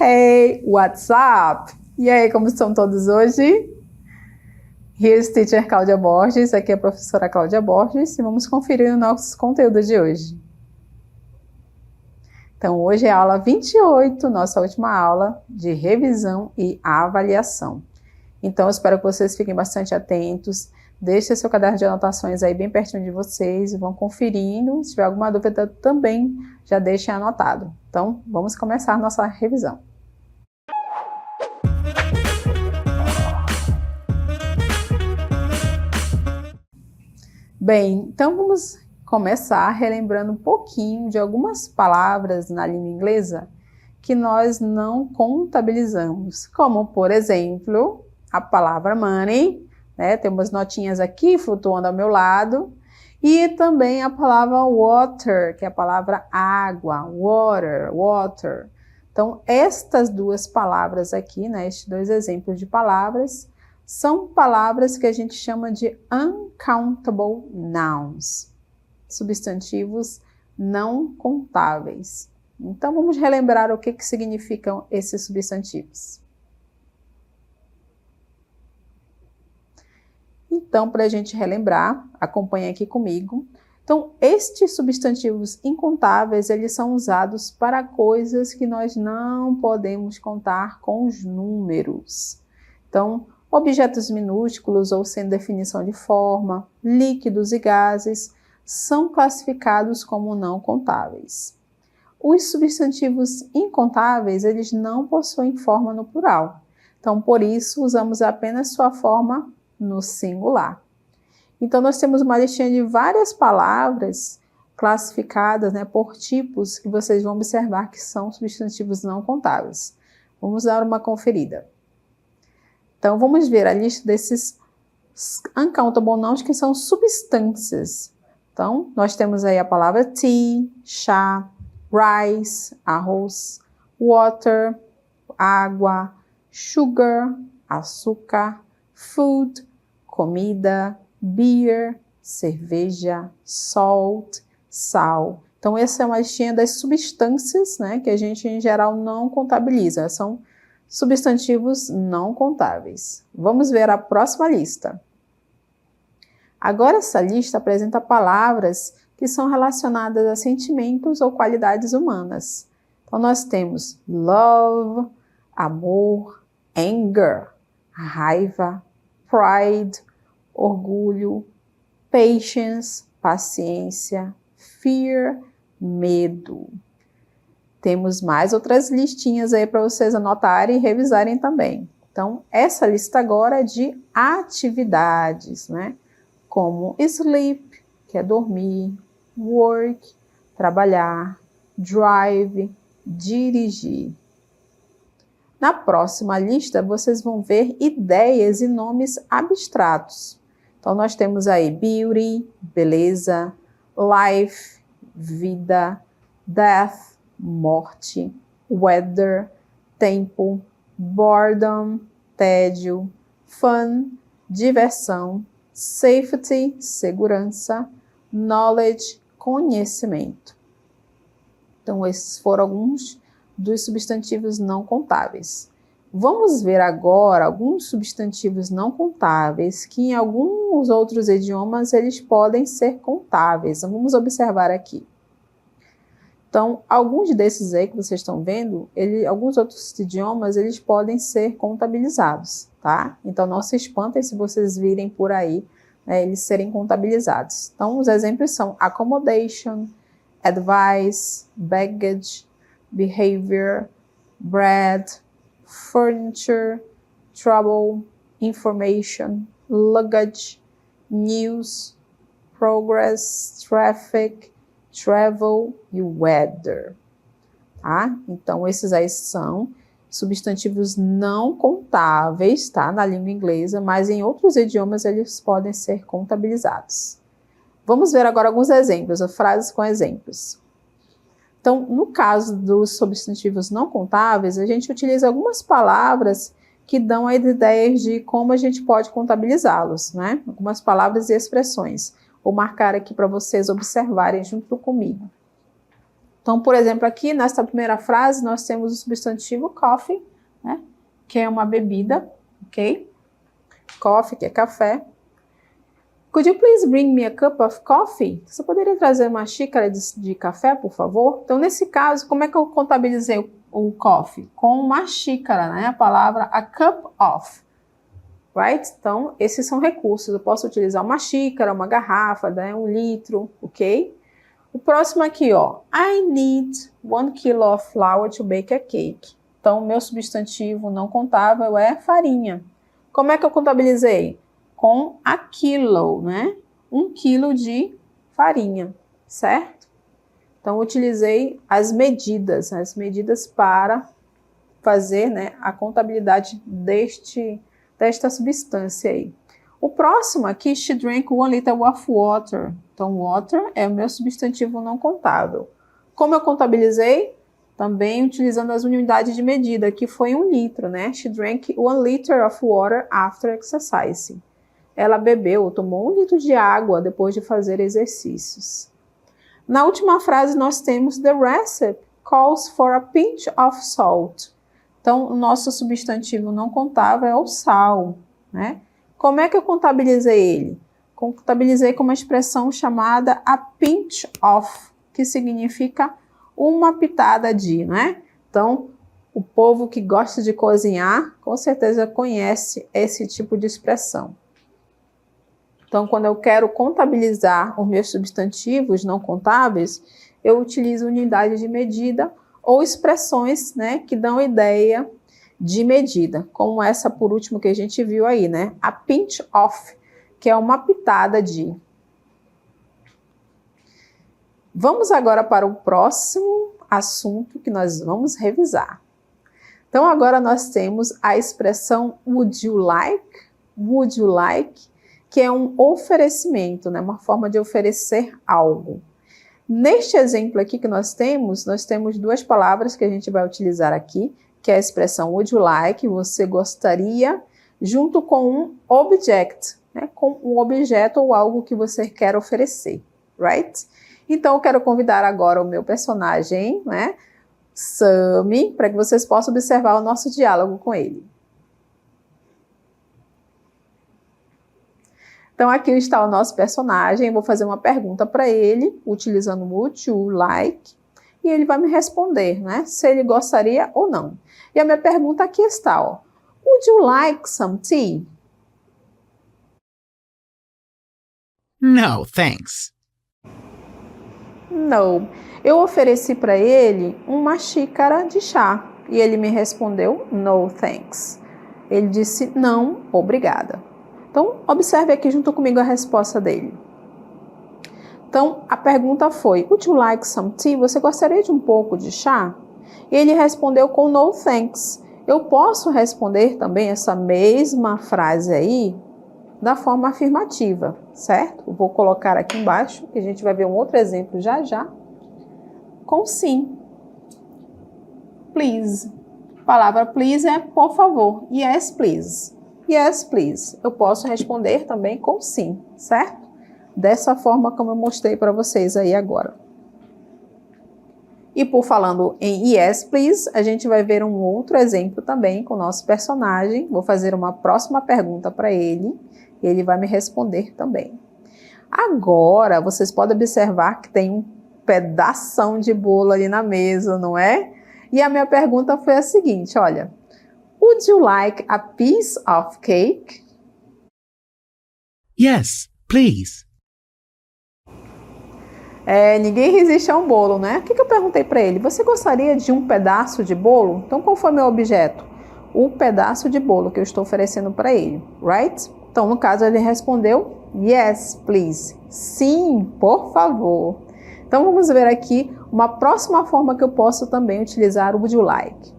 Hey, what's up? E aí, como estão todos hoje? Here's Teacher Cláudia Borges, aqui é a professora Cláudia Borges e vamos conferir o nosso conteúdo de hoje. Então, hoje é a aula 28, nossa última aula de revisão e avaliação. Então, eu espero que vocês fiquem bastante atentos, deixem seu caderno de anotações aí bem pertinho de vocês, vão conferindo, se tiver alguma dúvida também, já deixem anotado. Então, vamos começar a nossa revisão. Bem, então vamos começar relembrando um pouquinho de algumas palavras na língua inglesa que nós não contabilizamos, como, por exemplo, a palavra money, né? Tem umas notinhas aqui flutuando ao meu lado, e também a palavra water, que é a palavra água, water. Então, estas duas palavras aqui, né, estes dois exemplos de palavras, são palavras que a gente chama de uncountable nouns, substantivos não contáveis. Então, vamos relembrar o que significam esses substantivos. Então, para a gente relembrar, acompanhe aqui comigo. Então, estes substantivos incontáveis, eles são usados para coisas que nós não podemos contar com os números. Então, objetos minúsculos ou sem definição de forma, líquidos e gases, são classificados como não contáveis. Os substantivos incontáveis, eles não possuem forma no plural. Então, por isso, usamos apenas sua forma no singular. Então, nós temos uma listinha de várias palavras classificadas, né, por tipos que vocês vão observar que são substantivos não contáveis. Vamos dar uma conferida. Então, vamos ver a lista desses uncountable nouns, que são substâncias. Então, nós temos aí a palavra tea, chá, rice, arroz, water, água, sugar, açúcar, food, comida, beer, cerveja, salt, sal. Então, essa é uma listinha das substâncias, né, que a gente, em geral, não contabiliza. São substantivos não contáveis. Vamos ver a próxima lista. Agora, essa lista apresenta palavras que são relacionadas a sentimentos ou qualidades humanas. Então, nós temos love, amor, anger, raiva, pride, orgulho, patience, paciência, fear, medo. Temos mais outras listinhas aí para vocês anotarem e revisarem também. Então, essa lista agora é de atividades, né? Como sleep, que é dormir, work, trabalhar, drive, dirigir. Na próxima lista, vocês vão ver ideias e nomes abstratos. Então, nós temos aí beauty, beleza, life, vida, death, morte, weather, tempo, boredom, tédio, fun, diversão, safety, segurança, knowledge, conhecimento. Então, esses foram alguns dos substantivos não contáveis. Vamos ver agora alguns substantivos não contáveis que em alguns outros idiomas eles podem ser contáveis. Então, vamos observar aqui. Então, alguns desses aí que vocês estão vendo, alguns outros idiomas, eles podem ser contabilizados, tá? Então, não se espantem se vocês virem por aí, né, eles serem contabilizados. Então, os exemplos são accommodation, advice, baggage, behavior, bread, furniture, trouble, information, luggage, news, progress, traffic, travel e weather, tá? Então, esses aí são substantivos não contáveis, tá? Na língua inglesa, mas em outros idiomas eles podem ser contabilizados. Vamos ver agora alguns exemplos, frases com exemplos. Então, no caso dos substantivos não contáveis, a gente utiliza algumas palavras que dão as ideias de como a gente pode contabilizá-los, né? Algumas palavras e expressões. Vou marcar aqui para vocês observarem junto comigo. Então, por exemplo, aqui nessa primeira frase, nós temos o substantivo coffee, né? Que é uma bebida, ok? Coffee, que é café. Could you please bring me a cup of coffee? Você poderia trazer uma xícara de café, por favor? Então, nesse caso, como é que eu contabilizei o coffee? Com uma xícara, né? A palavra a cup of, right? Então, esses são recursos. Eu posso utilizar uma xícara, uma garrafa, né? 1 litro, ok? O próximo aqui, ó. I need 1 kilo of flour to bake a cake. Então, o meu substantivo não contável é farinha. Como é que eu contabilizei? Com a quilo, né? 1 quilo de farinha, certo? Então, eu utilizei as medidas para fazer, né, a contabilidade desta substância aí. O próximo aqui, she drank 1 liter of water. Então, water é o meu substantivo não contável. Como eu contabilizei? Também utilizando as unidades de medida, que foi 1 litro, né? She drank 1 liter of water after exercising. Ela bebeu, tomou 1 litro de água depois de fazer exercícios. Na última frase, nós temos the recipe calls for a pinch of salt. Então, o nosso substantivo não contável é o sal, né? Como é que eu contabilizei ele? Contabilizei com uma expressão chamada a pinch of, que significa uma pitada de, né? Então, o povo que gosta de cozinhar, com certeza conhece esse tipo de expressão. Então, quando eu quero contabilizar os meus substantivos não contáveis, eu utilizo unidade de medida ou expressões, né, que dão ideia de medida, como essa por último que a gente viu aí, né? A pinch of, que é uma pitada de. Vamos agora para o próximo assunto que nós vamos revisar. Então, agora nós temos a expressão would you like, que é um oferecimento, né? Uma forma de oferecer algo. Neste exemplo aqui que nós temos 2 palavras que a gente vai utilizar aqui, que é a expressão would you like, você gostaria, junto com um object, né? Com um objeto ou algo que você quer oferecer, right? Então, eu quero convidar agora o meu personagem, né? Sammy, para que vocês possam observar o nosso diálogo com ele. Então, aqui está o nosso personagem. Vou fazer uma pergunta para ele, utilizando o would you like, e ele vai me responder, né? Se ele gostaria ou não. E a minha pergunta aqui está, ó. Would you like some tea? No, thanks. No. Eu ofereci para ele uma xícara de chá e ele me respondeu no thanks. Ele disse não, obrigada. Então, observe aqui junto comigo a resposta dele. Então, a pergunta foi, would you like some tea? Você gostaria de um pouco de chá? E ele respondeu com no thanks. Eu posso responder também essa mesma frase aí da forma afirmativa, certo? Eu vou colocar aqui embaixo, que a gente vai ver um outro exemplo já já, com sim. Please. A palavra please é por favor. Yes, please. Yes, please. Eu posso responder também com sim, certo? Dessa forma como eu mostrei para vocês aí agora. E por falando em yes, please, a gente vai ver um outro exemplo também com o nosso personagem. Vou fazer uma próxima pergunta para ele e ele vai me responder também. Agora, vocês podem observar que tem um pedação de bolo ali na mesa, não é? E a minha pergunta foi a seguinte, olha. Would you like a piece of cake? Yes, please. Ninguém resiste a um bolo, né? O que eu perguntei para ele? Você gostaria de um pedaço de bolo? Então, qual foi meu objeto? O pedaço de bolo que eu estou oferecendo para ele, right? Então, no caso, ele respondeu, yes, please. Sim, por favor. Então, vamos ver aqui uma próxima forma que eu posso também utilizar o would you like.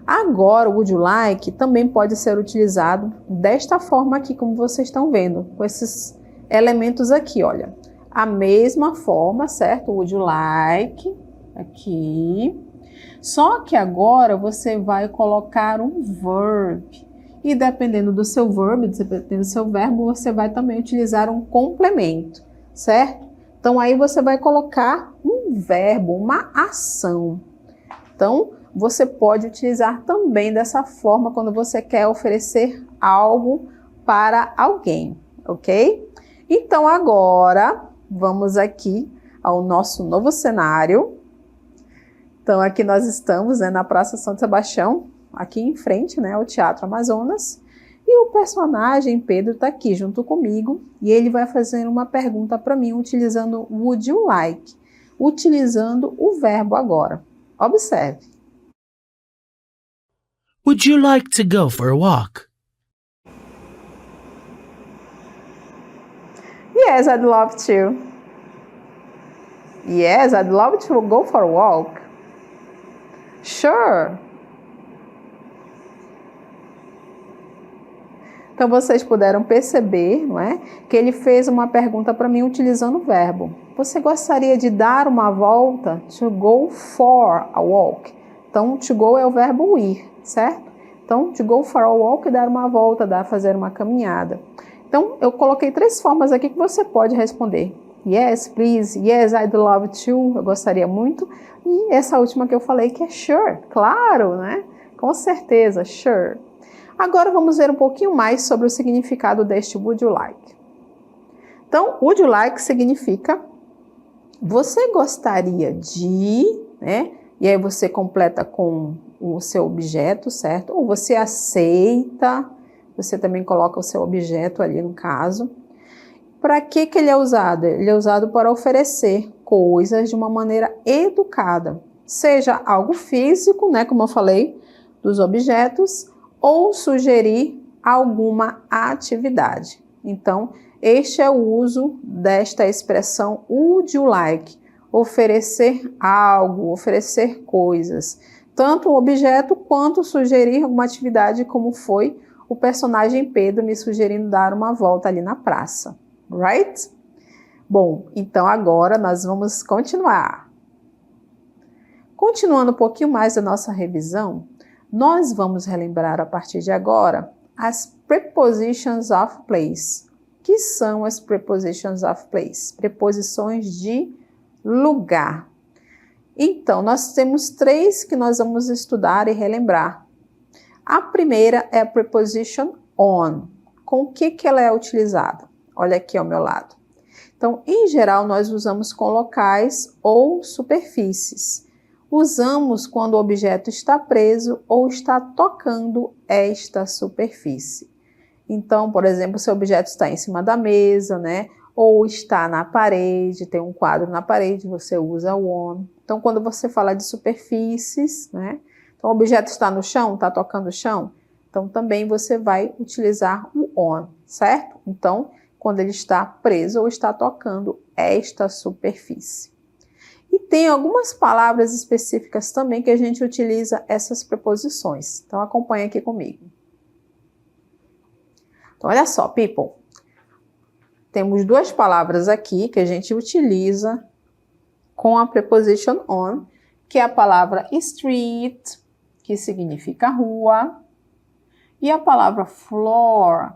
Agora, o would you like também pode ser utilizado desta forma aqui, como vocês estão vendo, com esses elementos aqui, olha. A mesma forma, certo? Would you like, aqui. Só que agora você vai colocar um verb. E dependendo do seu verbo, dependendo do seu verbo, você vai também utilizar um complemento, certo? Então, aí você vai colocar um verbo, uma ação. Então, você pode utilizar também dessa forma quando você quer oferecer algo para alguém, ok? Então, agora, vamos aqui ao nosso novo cenário. Então, aqui nós estamos, né, na Praça São Sebastião, aqui em frente, né, ao Teatro Amazonas. E o personagem Pedro está aqui junto comigo e ele vai fazer uma pergunta para mim utilizando would you like, utilizando o verbo agora. Observe. Would you like to go for a walk? Yes, I'd love to. Yes, I'd love to go for a walk. Sure. Então, vocês puderam perceber, não é, que ele fez uma pergunta para mim utilizando o verbo. Você gostaria de dar uma volta? To go for a walk. Então, to go é o verbo ir, certo? Então, to go for a walk é dar uma volta, fazer uma caminhada. Então, eu coloquei 3 formas aqui que você pode responder. Yes, please. Yes, I'd love to. Eu gostaria muito. E essa última que eu falei que é sure. Claro, né? Com certeza, sure. Agora vamos ver um pouquinho mais sobre o significado deste would you like. Então, would you like significa você gostaria de, né? E aí você completa com o seu objeto, certo? Ou você aceita, você também coloca o seu objeto ali no caso. Para que ele é usado? Ele é usado para oferecer coisas de uma maneira educada. Seja algo físico, né? Como eu falei, dos objetos, ou sugerir alguma atividade. Então, este é o uso desta expressão would you like, oferecer algo, oferecer coisas, tanto o objeto quanto sugerir alguma atividade, como foi o personagem Pedro me sugerindo dar uma volta ali na praça, right? Bom, então agora nós vamos continuar. Continuando um pouquinho mais da nossa revisão, nós vamos relembrar a partir de agora as prepositions of place. O que são as prepositions of place? Preposições de lugar. Então, nós temos 3 que nós vamos estudar e relembrar. A primeira é a preposition on. Com o que ela é utilizada? Olha aqui ao meu lado. Então, em geral, nós usamos com locais ou superfícies. Usamos quando o objeto está preso ou está tocando esta superfície. Então, por exemplo, se o objeto está em cima da mesa, né? Ou está na parede, tem um quadro na parede, você usa o on. Então, quando você fala de superfícies, né? Então, o objeto está no chão, está tocando o chão, então também você vai utilizar o on, certo? Então, quando ele está preso ou está tocando esta superfície. E tem algumas palavras específicas também que a gente utiliza essas preposições. Então, acompanha aqui comigo. Então, olha só, people. Temos 2 palavras aqui que a gente utiliza com a preposition on, que é a palavra street, que significa rua, e a palavra floor.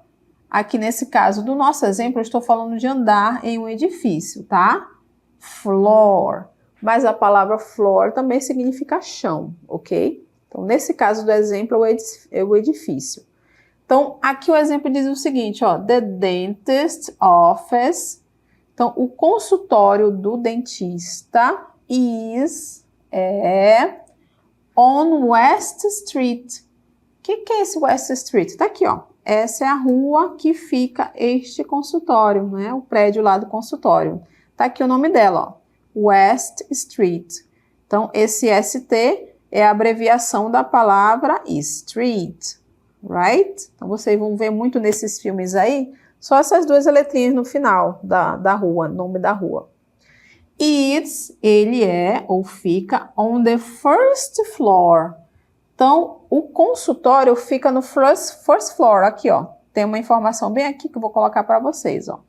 Aqui nesse caso do nosso exemplo, eu estou falando de andar em um edifício, tá? Floor. Mas a palavra floor também significa chão, ok? Então, nesse caso do exemplo, é o edifício. Então, aqui o exemplo diz o seguinte, ó, the dentist office. Então, o consultório do dentista é on West Street. O que é esse West Street? Tá aqui, ó. Essa é a rua que fica este consultório, né? O prédio lá do consultório. Tá aqui o nome dela, ó. West Street. Então, esse ST é a abreviação da palavra street, right? Então, vocês vão ver muito nesses filmes aí, só essas 2 letrinhas no final da rua, nome da rua. Ele é ou fica on the first floor. Então, o consultório fica no first floor, aqui, ó. Tem uma informação bem aqui que eu vou colocar para vocês, ó.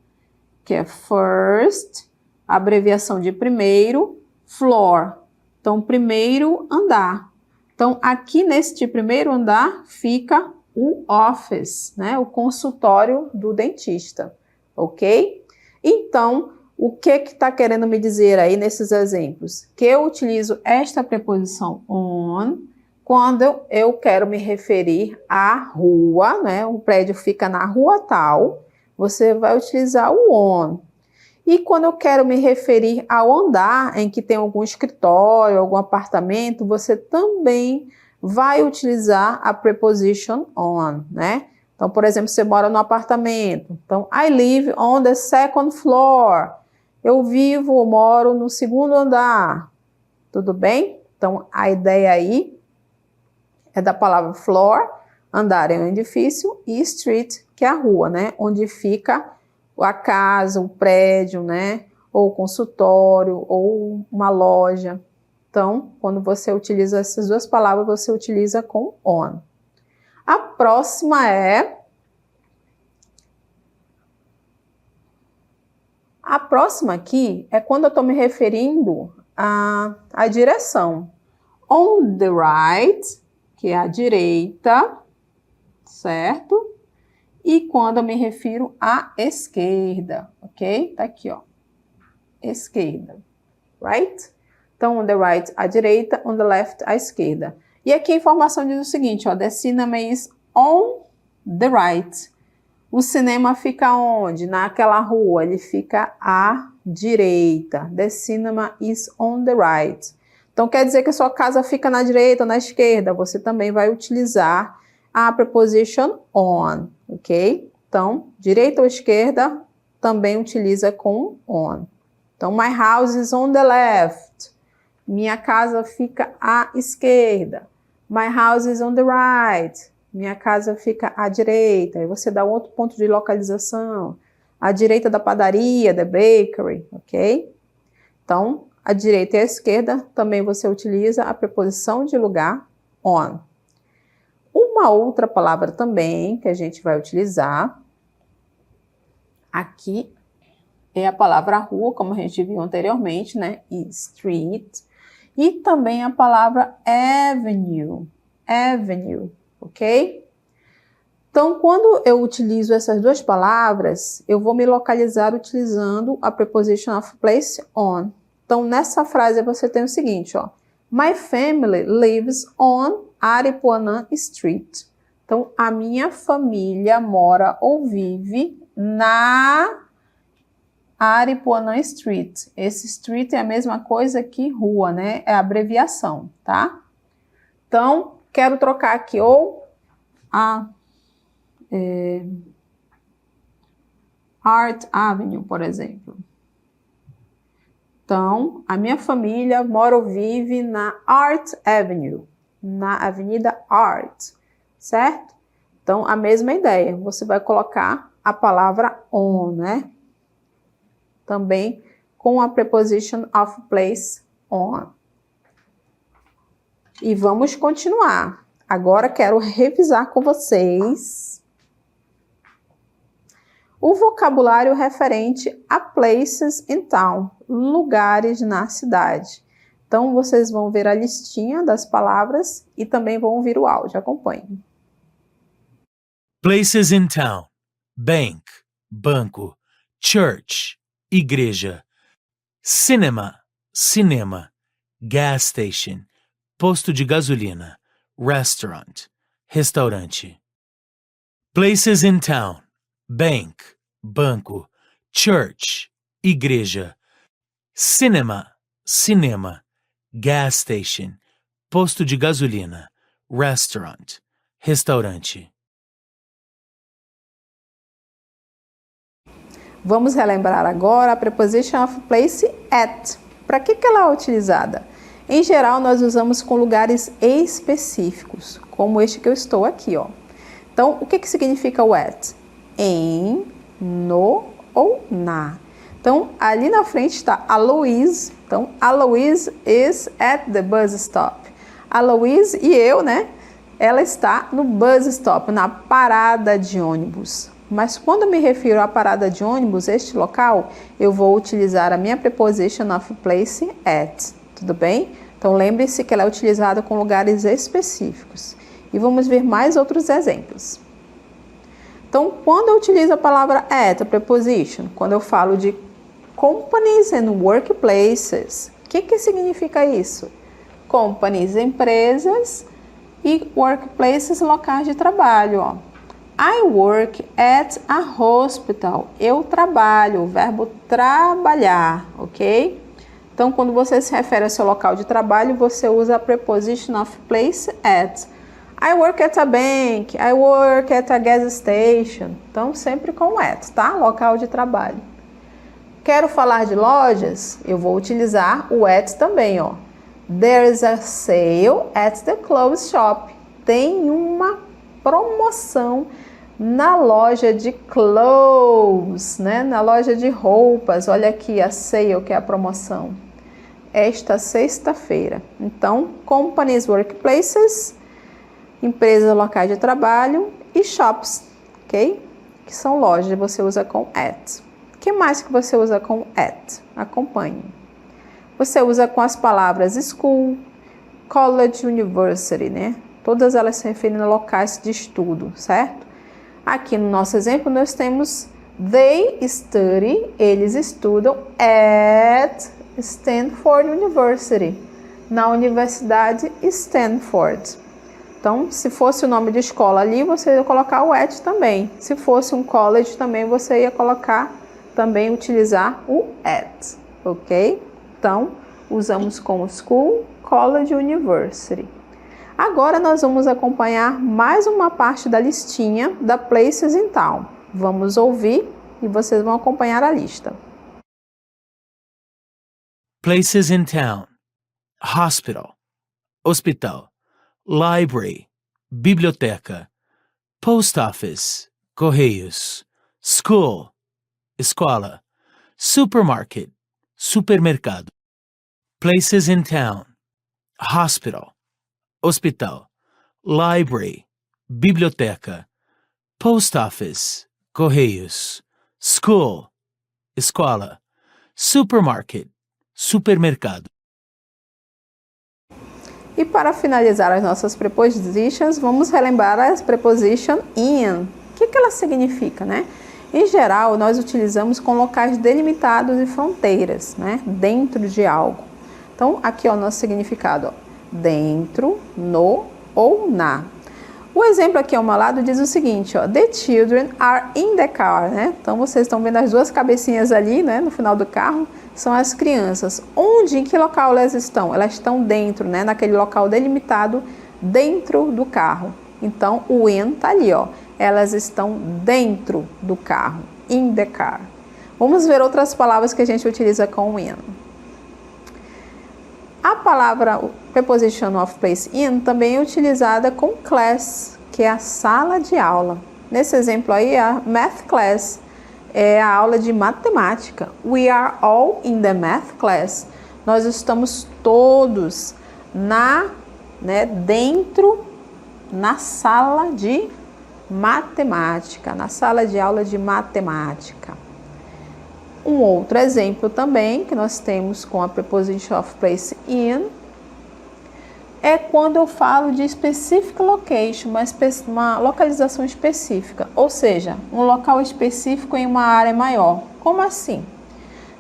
Que é first, abreviação de primeiro, floor. Então, primeiro andar. Então, aqui neste primeiro andar fica o office, né? O consultório do dentista, ok? Então, O que está querendo me dizer aí nesses exemplos? Que eu utilizo esta preposição on quando eu quero me referir à rua, né? O prédio fica na rua tal, você vai utilizar o on. E quando eu quero me referir ao andar em que tem algum escritório, algum apartamento, você também vai utilizar a preposition on, né? Então, por exemplo, você mora no apartamento. Então, I live on the second floor. Eu vivo ou moro no segundo andar. Tudo bem? Então, a ideia aí é da palavra floor, andar é um edifício, e street, que é a rua, né? Onde fica a casa, o prédio, né? Ou o consultório, ou uma loja. Então, quando você utiliza essas duas palavras, você utiliza com on. A próxima é... A próxima aqui é quando eu estou me referindo à direção. On the right, que é a direita, certo? E quando eu me refiro à esquerda, ok? Tá aqui, ó. Esquerda, right? Então, on the right, a direita, on the left, a esquerda. E aqui a informação diz o seguinte, ó. The cinema is on the right. O cinema fica onde? Naquela rua. Ele fica à direita. The cinema is on the right. Então, quer dizer que a sua casa fica na direita ou na esquerda? Você também vai utilizar a preposition on, ok? Então, direita ou esquerda, também utiliza com on. Então, my house is on the left. Minha casa fica à esquerda. My house is on the right. Minha casa fica à direita. Aí você dá outro ponto de localização. À direita da padaria, da bakery, ok? Então, à direita e à esquerda, também você utiliza a preposição de lugar on. Uma outra palavra também que a gente vai utilizar aqui é a palavra rua, como a gente viu anteriormente, né? E street. E também a palavra avenue. Avenue, ok? Então, quando eu utilizo essas duas palavras, eu vou me localizar utilizando a preposition of place on. Então, nessa frase você tem o seguinte, ó. My family lives on Aripuanã Street. Então, a minha família mora ou vive na Aripuanã Street. Esse street é a mesma coisa que rua, né? É a abreviação, tá? Então, quero trocar aqui ou Art Avenue, por exemplo. Então, a minha família mora ou vive na Art Avenue, na Avenida Art, certo? Então, a mesma ideia, você vai colocar a palavra on, né? Também com a preposition of place on. E vamos continuar. Agora quero revisar com vocês o vocabulário referente a places in town, lugares na cidade. Então, vocês vão ver a listinha das palavras e também vão ouvir o áudio. Acompanhem. Places in town. Bank, banco. Church, igreja. Cinema, cinema. Gas station, posto de gasolina. Restaurant, restaurante. Places in town. Bank, banco. Church, igreja. Cinema, cinema. Gas station, posto de gasolina. Restaurant, restaurante. Vamos relembrar agora a preposition of place at. Para que ela é utilizada? Em geral, nós usamos com lugares específicos, como este que eu estou aqui, ó. Então, o que significa o at? Em, no ou na. Então, ali na frente está a Louise. Então, a Louise is at the bus stop. A Louise e eu, né? Ela está no bus stop, na parada de ônibus. Mas quando eu me refiro à parada de ônibus, este local, eu vou utilizar a minha preposition of place at. Tudo bem? Então, lembre-se que ela é utilizada com lugares específicos. E vamos ver mais outros exemplos. Então, quando eu utilizo a palavra at, a preposition, quando eu falo de companies and workplaces. O que significa isso? Companies, empresas, e workplaces, locais de trabalho. Ó. I work at a hospital. Eu trabalho, o verbo trabalhar, ok? Então, quando você se refere ao seu local de trabalho, você usa a preposition of place at. I work at a bank, I work at a gas station. Então, sempre com at, tá? Local de trabalho. Quero falar de lojas? Eu vou utilizar o at também, ó. There's a sale at the clothes shop. Tem uma promoção na loja de clothes, né? Na loja de roupas. Olha aqui a sale, que é a promoção. Esta sexta-feira. Então, companies, workplaces, empresas, locais de trabalho e shops, ok? Que são lojas, você usa com at. O que mais que você usa com at? Acompanhe. Você usa com as palavras school, college, university, né? Todas elas se referem a locais de estudo, certo? Aqui no nosso exemplo nós temos they study, eles estudam at Stanford University, na Universidade Stanford. Então, se fosse o nome de escola ali, você ia colocar o at também. Se fosse um college também, você ia colocar, também utilizar o at, ok? Então, usamos como school, college, university. Agora nós vamos acompanhar mais uma parte da listinha da Places in Town. Vamos ouvir e vocês vão acompanhar a lista. Places in town. Hospital. Hospital. Library. Biblioteca. Post office. Correios. School. Escola. Supermarket. Supermercado. Places in town. Hospital. Hospital. Library. Biblioteca. Post office. Correios. School. Escola. Supermarket. Supermercado. E para finalizar as nossas prepositions, vamos relembrar a preposition in. O que ela significa, né? Em geral, nós utilizamos com locais delimitados e fronteiras, né? Dentro de algo. Então, aqui ó, o nosso significado, ó. Dentro, no ou na. O exemplo aqui ao meu lado diz o seguinte, ó. The children are in the car, né? Então, vocês estão vendo as duas cabecinhas ali, né? No final do carro, são as crianças. Onde, em que local elas estão? Elas estão dentro, né? Naquele local delimitado, dentro do carro. Então, o in tá ali, ó. Elas estão dentro do carro, in the car. Vamos ver outras palavras que a gente utiliza com in. A palavra preposition of place in também é utilizada com class, que é a sala de aula. Nesse exemplo aí, a math class é a aula de matemática. We are all in the math class. Nós estamos todos dentro, na sala de matemática, na sala de aula de matemática. Um outro exemplo também que nós temos com a preposition of place in é quando eu falo de specific location, uma localização específica, ou seja, um local específico em uma área maior. Como assim?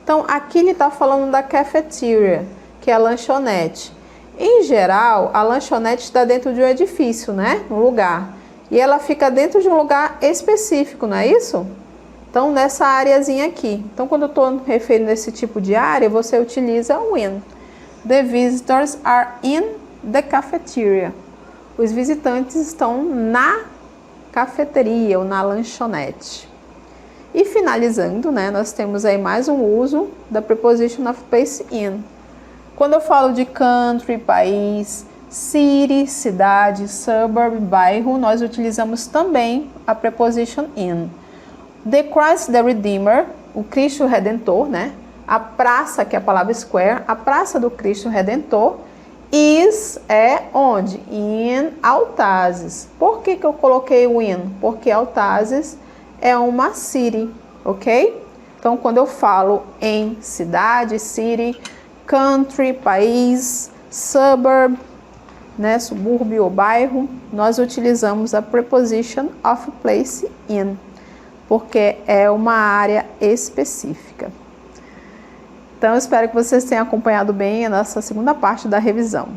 Então, aqui ele está falando da cafeteria, que é a lanchonete. Em geral, a lanchonete está dentro de um edifício, né? Um lugar. E ela fica dentro de um lugar específico, não é isso? Então, nessa areazinha aqui. Então, quando eu estou referindo a esse tipo de área, você utiliza o in. The visitors are in the cafeteria. Os visitantes estão na cafeteria ou na lanchonete. E finalizando, né, nós temos aí mais um uso da preposition of place in. Quando eu falo de country, país, city, cidade, suburb, bairro, nós utilizamos também a preposition in. The Christ the Redeemer, o Cristo Redentor, né? A praça, que é a palavra square, a praça do Cristo Redentor, is é onde? In Altazes. Por que eu coloquei o in? Porque Altazes é uma city, ok? Então, quando eu falo em cidade, city, country, país, suburb, né, subúrbio ou bairro, nós utilizamos a preposition of place in, porque é uma área específica. Então, eu espero que vocês tenham acompanhado bem a nossa segunda parte da revisão.